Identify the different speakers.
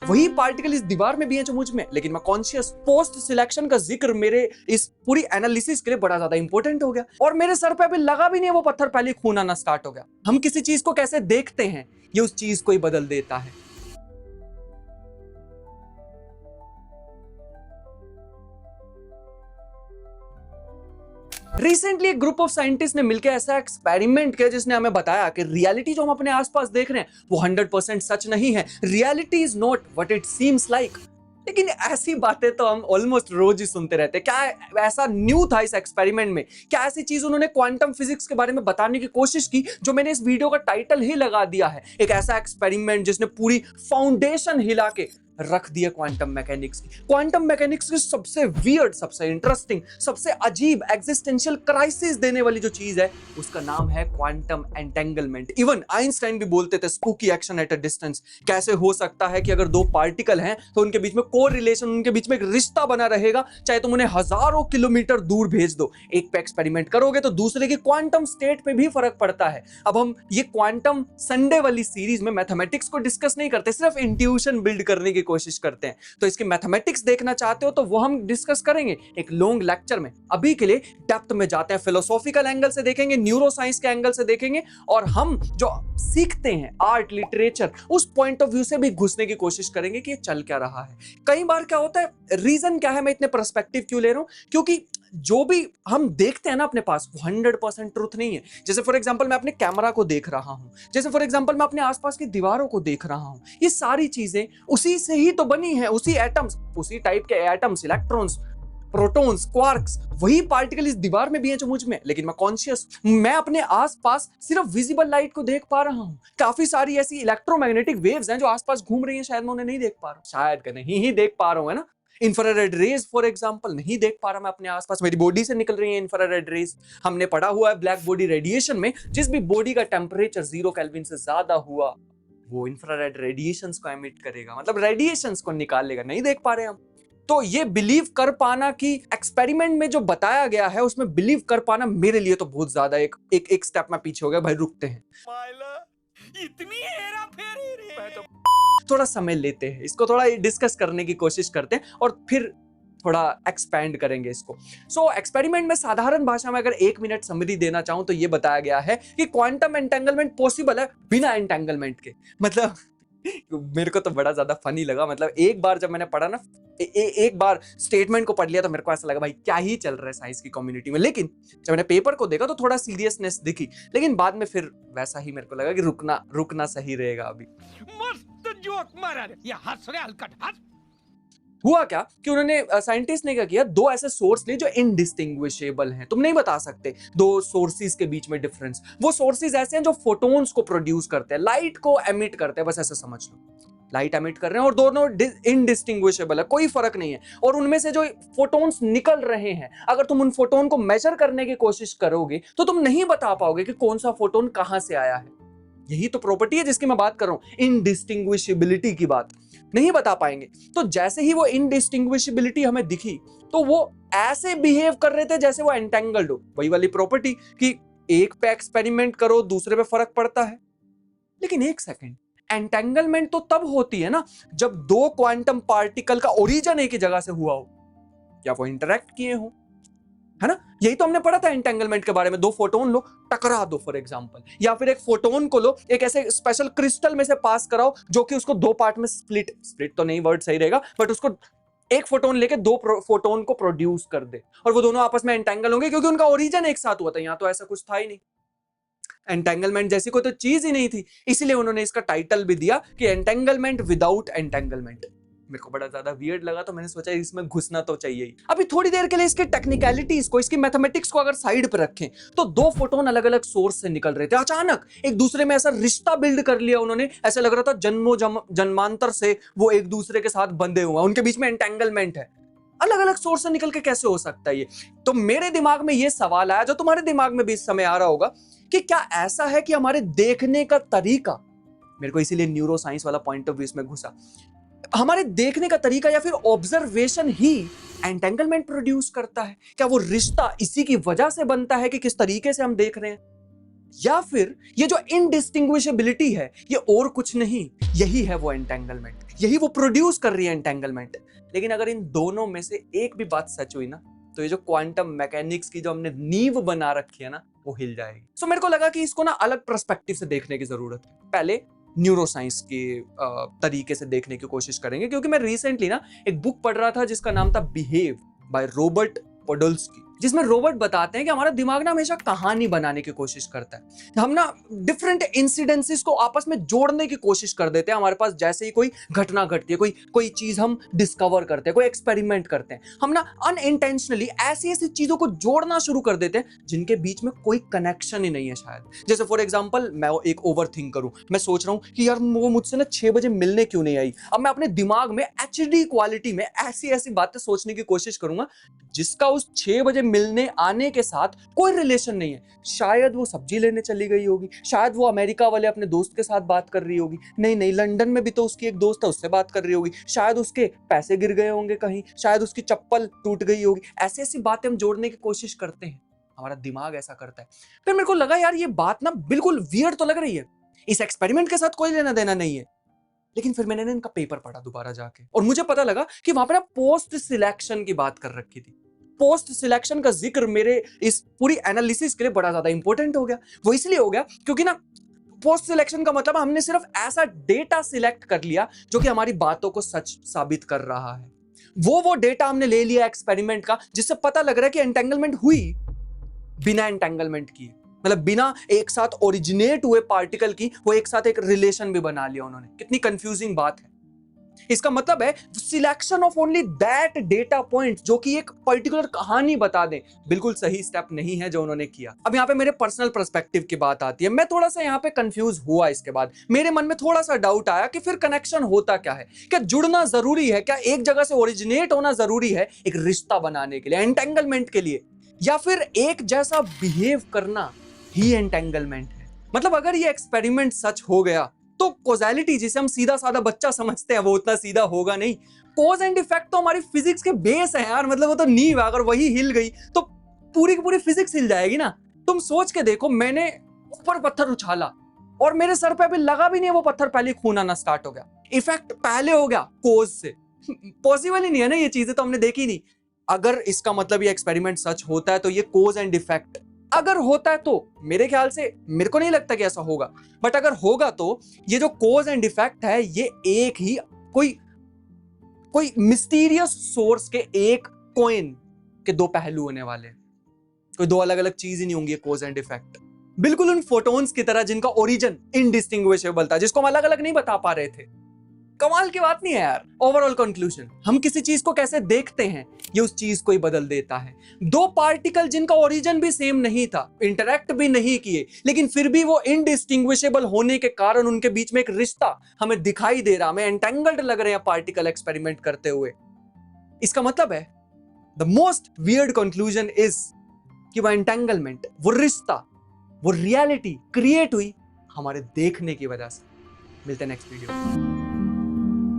Speaker 1: वही पार्टिकल इस दीवार में भी है जो मुझ में, लेकिन मैं कॉन्शियस। पोस्ट सिलेक्शन का जिक्र मेरे इस पूरी एनालिसिस के लिए बड़ा ज्यादा इंपॉर्टेंट हो गया, और मेरे सर पे अभी लगा भी नहीं है वो पत्थर, पहले खून आना स्टार्ट हो गया। हम किसी चीज को कैसे देखते हैं ये उस चीज को ही बदल देता है। रिसेंटली एक ग्रुप ऑफ साइंटिस्ट ने मिलकर ऐसा एक्सपेरिमेंट किया जिसने हमें बताया कि रियलिटी जो हम अपने आसपास देख रहे हैं वो 100% सच नहीं है। Reality is not what it seems like. लेकिन ऐसी बातें तो हम ऑलमोस्ट रोज ही सुनते रहते हैं। क्या ऐसा न्यू था इस एक्सपेरिमेंट में? क्या ऐसी चीज उन्होंने क्वांटम फिजिक्स के बारे में बताने की कोशिश की जो मैंने इस वीडियो का टाइटल ही लगा दिया है? एक ऐसा एक्सपेरिमेंट जिसने पूरी फाउंडेशन हिला के रख दिया क्वांटम मैकेनिक्स की। क्वांटम मैकेनिक्स की सबसे वियर्ड, सबसे इंटरेस्टिंग, सबसे अजीब, एग्जिस्टेंशियल क्राइसिस देने वाली जो चीज है उसका नाम है क्वांटम एंटेंगलमेंट। इवन आइंस्टाइन भी बोलते थे spooky action at a distance. कैसे हो सकता है कि अगर दो पार्टिकल हैं तो उनके बीच में कोरिलेशन, उनके बीच में एक रिश्ता बना रहेगा, चाहे तुम उन्हें हजारों किलोमीटर दूर भेज दो। एक पे एक्सपेरिमेंट करोगे तो दूसरे की क्वांटम स्टेट पे भी फर्क पड़ता है। अब हम ये क्वांटम संडे वाली सीरीज में मैथमेटिक्स को डिस्कस नहीं करते, सिर्फ इंट्यूशन बिल्ड करने की कोशिश करते हैं। तो इसकी मैथमेटिक्स देखना चाहते हो तो वो हम डिस्कस करेंगे एक लॉन्ग लेक्चर में। अभी के लिए डेप्थ में जाते हैं, फिलोसॉफिकल एंगल से देखेंगे, न्यूरो साइंस के एंगल से देखेंगे, और हम जो सीखते हैं आर्ट, लिटरेचर, उस पॉइंट ऑफ व्यू से भी घुसने की कोशिश करेंगे कि ये चल क्या रहा है। कई बार क्या होता है, रीजन क्या है मैं इतने पर्सपेक्टिव क्यों ले रहा हूं, क्योंकि जो भी हम देखते हैं ना अपने पास वो 100% ट्रूथ नहीं है। जैसे फॉर एग्जांपल मैं अपने कैमरा को देख रहा हूं, जैसे फॉर एग्जांपल मैं अपने आसपास की दीवारों को देख रहा हूं, ये सारी चीजें उसी से ही तो बनी है, उसी एटम्स, उसी टाइप के एटम्स, इलेक्ट्रॉन्स, प्रोटॉन्स, क्वार्क्स, वही पार्टिकल इस दीवार में भी है जो मुझ में, लेकिन मैं कॉन्शियस। मैं अपने आसपास सिर्फ विजिबल लाइट को देख पा रहा हूं। काफी सारी ऐसी इलेक्ट्रोमैग्नेटिक वेव्स हैं जो आसपास घूम रही हैं, शायद मैं उन्हें नहीं देख पा रहा हूं, शायद नहीं ही देख पा रहा हूं, है ना। इंफ्रारेड रेज फॉर एग्जांपल नहीं देख पा रहा मैं अपने आसपास, मेरी बॉडी से निकल रही है इंफ्रारेड रेज। हमने पढ़ा हुआ है ब्लैक बॉडी रेडिएशन में, जिस भी बॉडी का टेम्परेचर 0 केल्विन से ज्यादा हुआ वो इंफ्रारेड रेडिएशंस को एमिट करेगा, मतलब रेडिएशंस को निकालेगा। नहीं देख पा रहे हम। तो ये बिलीव कर पाना कि एक्सपेरिमेंट में जो बताया गया है उसमें बिलीव कर पाना मेरे लिए तो बहुत ज्यादा एक स्टेप में पीछे हो गया। भाई रुकते हैं, इतनी हेरा फेरी तो थोड़ा समय लेते हैं, इसको थोड़ा डिस्कस करने की कोशिश करते हैं और फिर थोड़ा एक्सपैंड करेंगे इसको। सो एक्सपेरिमेंट में साधारण भाषा में अगर 1 मिनट समरी देना चाहूं तो ये बताया गया है कि क्वांटम एंटेंगलमेंट पॉसिबल है बिना एंटेंगलमेंट के। मतलब मेरे को तो बड़ा ज्यादा फनी लगा। मतलब एक बार जब मैंने पढ़ा ना, एक बार स्टेटमेंट को पढ़ लिया तो मेरे को ऐसा लगा भाई क्या ही चल रहा है साइंस की कम्युनिटी में। लेकिन जब मैंने पेपर को देखा तो थोड़ा सीरियसनेस दिखी, लेकिन बाद में फिर वैसा ही मेरे को लगा कि रुकना सही रहेगा। अभी मस्त जोक मारा, ये हंस रहे हलकट हंस। हुआ क्या कि उन्होंने साइंटिस्ट ने क्या किया, 2 ऐसे सोर्स लिए जो इनडिस्टिंग्विशेबल हैं, तुम नहीं बता सकते 2 सोर्सेज के बीच में डिफरेंस। वो सोर्सेज ऐसे हैं जो फोटोन्स को प्रोड्यूस करते हैं, लाइट को एमिट करते हैं, बस ऐसे समझ लो। लाइट एमिट कर रहे हैं और दोनों इनडिस्टिंग्विशेबल है, कोई फर्क नहीं है। और उनमें से जो फोटोन्स निकल रहे हैं, अगर तुम उन फोटोन को मेजर करने की कोशिश करोगे तो तुम नहीं बता पाओगे कि कौन सा फोटोन कहां से आया है। यही तो प्रॉपर्टी है जिसकी मैं बात कर रहा हूं, इनडिस्टिंग्विशेबिलिटी की बात। नहीं बता पाएंगे। तो जैसे ही वो इनडिस्टिंग्विशेबिलिटी हमें दिखी तो वो ऐसे बिहेव कर रहे थे जैसे वो एंटेंगल्ड हो। वही वाली प्रॉपर्टी कि एक पे एक्सपेरिमेंट करो दूसरे पे फर्क पड़ता है। लेकिन एक सेकंड, एंटेंगलमेंट तो तब होती है ना जब 2 क्वांटम पार्टिकल का ओरिजिन एक ही जगह से हुआ हो या वो इंटरैक्ट किए हो, है ना। यही तो हमने पढ़ा था एंटेंगलमेंट के बारे में। 2 फोटोन लो, टकरा दो फॉर एग्जांपल, या फिर एक फोटोन को लो, एक ऐसे स्पेशल क्रिस्टल में से पास कराओ जो कि उसको 2 पार्ट में स्प्लिट तो नहीं वर्ड सही रहेगा, बट उसको एक फोटोन लेके 2 फोटोन को प्रोड्यूस कर दे और वो दोनों आपस में एंटेंगल होंगे क्योंकि उनका ओरिजिन एक साथ हुआ था। यहां तो ऐसा कुछ था ही नहीं, एंटेंगलमेंट जैसी कोई तो चीज ही नहीं थी, इसलिए उन्होंने इसका टाइटल भी दिया कि एंटेंगलमेंट विदाउट एंटेंगलमेंट। मेरे को बड़ा ज्यादा वियर्ड लगा तो मैंने सोचा इसमें घुसना तो चाहिए ही। अभी थोड़ी देर के लिए इसके टेक्निकलिटीज को, इसकी मैथमेटिक्स को अगर साइड पर रखें तो 2 फोटोन अलग अलग सोर्स से निकल रहे थे, अचानक एक दूसरे में ऐसा रिश्ता बिल्ड कर लिया उन्होंने, ऐसा लग रहा था जन्मांतर से वो एक दूसरे के साथ बंधे हुए, उनके बीच में एंटेंगलमेंट है। अलग अलग सोर्स से निकल के कैसे हो सकता है ये? तो मेरे दिमाग में ये सवाल आया जो तुम्हारे दिमाग में भी इस समय आ रहा होगा कि क्या ऐसा है कि हमारे देखने का तरीका, मेरे को इसीलिए न्यूरो साइंस वाला पॉइंट ऑफ व्यू इसमें घुसा, हमारे देखने का तरीका या फिर ऑब्जर्वेशन ही एंटेंगलमेंट प्रोड्यूस करता है? क्या वो रिश्ता इसी की वजह से बनता है कि किस तरीके से हम देख रहे हैं, या फिर ये जो इनडिस्टिंग्विशेबिलिटी है ये और कुछ नहीं, यही है वो एंटेंगलमेंट। यही वो प्रोड्यूस कर रही है एंटेंगलमेंट। लेकिन अगर इन दोनों में से एक भी बात सच हुई ना, तो ये जो क्वांटम मैकेनिक्स की जो हमने नींव बना रखी है ना, वो हिल जाएगी। सो मेरे को लगा कि इसको ना अलग पर्सपेक्टिव से देखने की जरूरत है। पहले न्यूरोसाइंस के तरीके से देखने की कोशिश करेंगे, क्योंकि मैं रिसेंटली ना एक बुक पढ़ रहा था जिसका नाम था बिहेव बाय रॉबर्ट पोडोल्स्की, जिसमें रॉबर्ट बताते हैं कि हमारा दिमाग ना हमेशा कहानी बनाने की कोशिश करता है। हम ना डिफरेंट इंसिडेंसेस को आपस में जोड़ने की कोशिश कर देते हैं। हमारे पास जैसे ही कोई घटना घटती है, कोई चीज हम डिस्कवर करते हैं, कोई एक्सपेरिमेंट करते हैं, हम ना अनइंटेंशनली ऐसी ऐसी चीजों को जोड़ना शुरू कर देते हैं जिनके बीच में कोई कनेक्शन ही नहीं है शायद। जैसे फॉर एग्जाम्पल, मैं एक ओवर थिंक करूं, मैं सोच रहा हूं कि यार वो मुझसे ना 6 बजे मिलने क्यों नहीं आई। अब मैं अपने दिमाग में HD क्वालिटी में ऐसी ऐसी बातें सोचने की कोशिश करूंगा जिसका उस 6 बजे मिलने आने के साथ कोई रिलेशन नहीं है। शायद वो सब्जी लेने चली गई होगी, शायद वो अमेरिका वाले अपने दोस्त के साथ बात कर रही होगी, नहीं लंदन में भी तो उसकी एक दोस्त है, उससे बात कर रही होगी, शायद उसके पैसे गिर गए होंगे कहीं, शायद उसकी चप्पल टूट गई होगी। ऐसी ऐसी बातें हम जोड़ने की कोशिश करते हैं, हमारा दिमाग ऐसा करता है। फिर मेरे को लगा यार ये बात ना बिल्कुल वियर्ड तो लग रही है, इस एक्सपेरिमेंट के साथ कोई लेना देना नहीं है। लेकिन फिर मैंने इनका पेपर पढ़ा दोबारा जाके, और मुझे पता लगा कि वहां पर ना पोस्ट सिलेक्शन की बात कर रखी थी। पोस्ट सिलेक्शन का जिक्र मेरे इस पूरी एनालिसिस के लिए बड़ा ज्यादा इंपॉर्टेंट हो गया। वो इसलिए हो गया क्योंकि ना पोस्ट सिलेक्शन का मतलब हमने सिर्फ ऐसा डेटा सिलेक्ट कर लिया जो कि हमारी बातों को सच साबित कर रहा है। वो डेटा हमने ले लिया एक्सपेरिमेंट का, जिससे पता लग रहा है कि एंटेंगलमेंट हुई बिना एंटेंगलमेंट किए, मतलब बिना एक साथ ओरिजिनेट हुए पार्टिकल की वो एक साथ एक रिलेशन भी बना लिया उन्होंने। कितनी कंफ्यूजिंग बात है। इसका मतलब है selection of only that data point जो कि एक पर्टिकुलर कहानी बता दें, बिल्कुल सही स्टेप नहीं है जो उन्होंने किया। अब यहाँ पे मेरे पर्सनल पर्सपेक्टिव की बात आती है। मैं थोड़ा सा यहाँ पे कंफ्यूज हुआ। इसके बाद मेरे मन में थोड़ा सा डाउट आया कि फिर कनेक्शन होता क्या है, क्या जुड़ना जरूरी है, क्या एक जगह से ओरिजिनेट होना जरूरी है एक रिश्ता बनाने के लिए, एंटेंगलमेंट के लिए, या फिर एक जैसा बिहेव करना ही एंटेंगलमेंट है। मतलब अगर ये एक्सपेरिमेंट सच हो गया तो कॉज़ैलिटी, जिसे हम सीधा साधा बच्चा समझते हैं, वो उतना सीधा होगा नहीं। कॉज एंड इफेक्ट तो हमारी फिजिक्स के बेस है यार, मतलब वो तो नींव है। अगर वही हिल गई तो पूरी की पूरी फिजिक्स हिल जाएगी ना। तुम सोच के देखो, मैंने ऊपर पत्थर उछाला और मेरे सर पे अभी लगा भी नहीं, वो पत्थर पहले खून आना स्टार्ट हो गया। इफेक्ट पहले हो गया कोज से। पॉसिबल ही नहीं है ना, ये चीजें तो हमने देखी नहीं। अगर इसका मतलब ये एक्सपेरिमेंट सच होता है तो ये कोज एंड इफेक्ट अगर होता है, तो मेरे ख्याल से, मेरे को नहीं लगता कि ऐसा होगा, बट अगर होगा तो ये जो कोज एंड इफेक्ट है ये एक ही कोई मिस्टीरियस सोर्स के एक कॉइन के दो पहलू होने वाले, कोई दो अलग अलग चीज ही नहीं होंगी कोज एंड इफेक्ट। बिल्कुल उन फोटोन्स की तरह जिनका ओरिजिन इनडिस्टिंग्विशेबल था, जिसको हम अलग अलग नहीं बता पा रहे थे। कमाल की बात नहीं है यार। ओवरऑल कंक्लूजन, हम किसी चीज को कैसे देखते हैं ये उस चीज को ही बदल देता है। दो पार्टिकल जिनका ओरिजिन भी सेम नहीं था, इंटरैक्ट भी नहीं किए, लेकिन फिर भी वो इनडिस्टिंग्विशेबल होने के कारण उनके बीच में एक रिश्ता हमें दिखाई दे रहा, हमें एंटेंगल्ड लग रहे हैं पार्टिकल एक्सपेरिमेंट करते हुए। इसका मतलब है the most weird conclusion is कि वो एंटेंगलमेंट, वो रिश्ता, वो रियलिटी क्रिएट हुई हमारे देखने की वजह से। मिलते हैं नेक्स्ट वीडियो में।